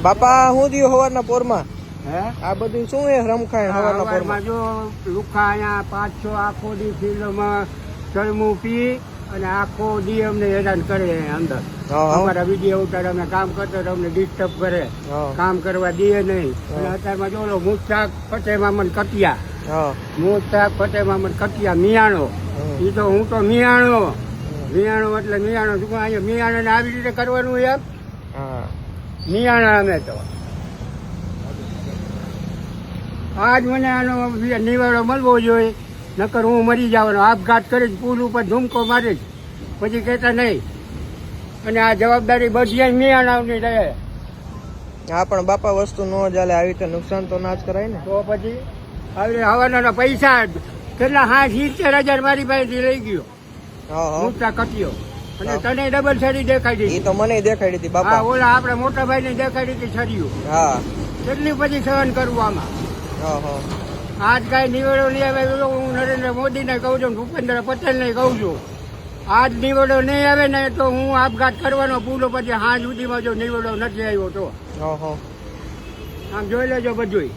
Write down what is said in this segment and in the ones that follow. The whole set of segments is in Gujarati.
બાપા હું દિયો હવારના પોરમાં હે આ બધું શું હે રમખાણ હવારના પોરમાં? જો લુખા અહીંયા 5-6 આખો દી ફિલ્ડમાં ચરમું પી અને આખો દી અમને હેરાન કરે અંદર. અમારા વિડીયો ઉતારે, અમે કામ કરતા અમને ડિસ્ટર્બ કરે, કામ કરવા દે નહીં. અને અત્યારમાં જો મુસ્તાક ફતેહ મામન કટિયા, મુસ્તાક ફતેહ મામન કટિયા મિયાણો, એ તો હું તો મિયાણો એટલે મિયાણો શું અહીંયા મિયાણાને આવી રીતે કરવાનું એમ મિયાણા અમે તો. આજ મને આનો નિવાડો મળવો જોઈએ, નકર હું મરી જવાનો. આપઘાત કરીશ, પુલ ઉપર ધૂમકો મારીશ, પછી કહેતા નહીં. અને આ જવાબદારી બધી મિયાણાની રહે. હા પણ બાપા વસ્તુ ન ચાલે, આવી રીતે નુકસાન તો ના જ કરાય ને. તો પછી આવી હવાના પૈસા કેટલા 70,000 મારી પાસેથી લઈ ગયો મુસ્તા કટ્યો. અને તને ડબલ છરી દેખાડી એ તો મને દેખાડી હતી બાપા. ઓલા આપડે મોટા ભાઈ ને દેખાડી હતી છરીયું. હા કેટલી પછી સહન કરવું આમાં. આજ કઈ નિવેડો નહીં આવે, હું નરેન્દ્ર મોદી ને કહું છું, ભૂપેન્દ્ર પટેલ ને કહું છું, આજ નિવેડો નહીં આવે ને તો હું આપઘાત કરવાનો. પૂરો પછી હાજ સુધીમાં જો નિવેડો નથી આવ્યો તો આમ જોઈ લેજો બધું.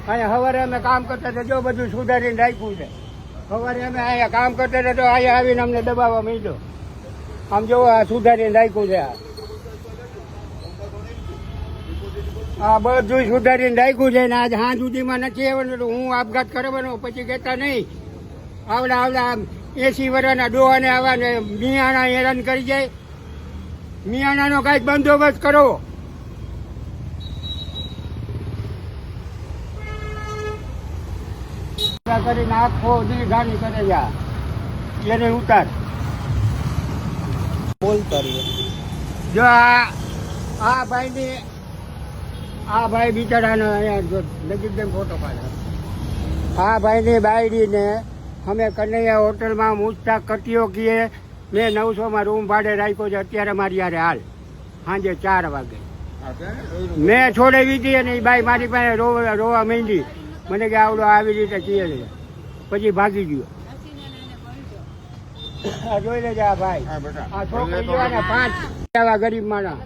અહીંયા સવારે અમે કામ કરતા હતા, જો બધું સુધારીને રાખ્યું છે. સવારે અમે અહીંયા કામ કરતા હતા તો અહીંયા આવીને અમને દબાવવા માંડ્યો. આમ જો આ સુધારીને રાખ્યું છે. આ બધું સુધારીને રાખ્યું છે ને આજ હાજ સુધીમાં નથી આવવાનું તો હું આપઘાત કરવાનો. પછી કહેતા નહીં આવડા 80 વર્ષના ડોહાને આવા ને મિયાણા હેરાન કરી જાય. મિયાણાનો કાંઈક બંદોબસ્ત કરો. કરીને આખો દી ગાડી કરે જા એને ઉતાર બોલતા રહીએ. જો આ ભાઈ બિચારાનો અહીંયા નજીક ફોટો પાડે. આ ભાઈની બાયડીને અમે કનૈયા હોટલમાં મુસ્તાક કટિયો કીએ. મેં 900માં રૂમ ભાડે રાખ્યો છે અત્યારે મારી યારે હાલ સાંજે 4 વાગે મેં છોડાવી હતી. અને એ બાઈ મારી પાસે રોવા માંડી. મને કે આવડો આવી રીતે કીએ છે, પછી ભાગી ગયો. જોઈ લેજે આ ભાઈ, આ છોકરી 5 આવા ગરીબ માણસ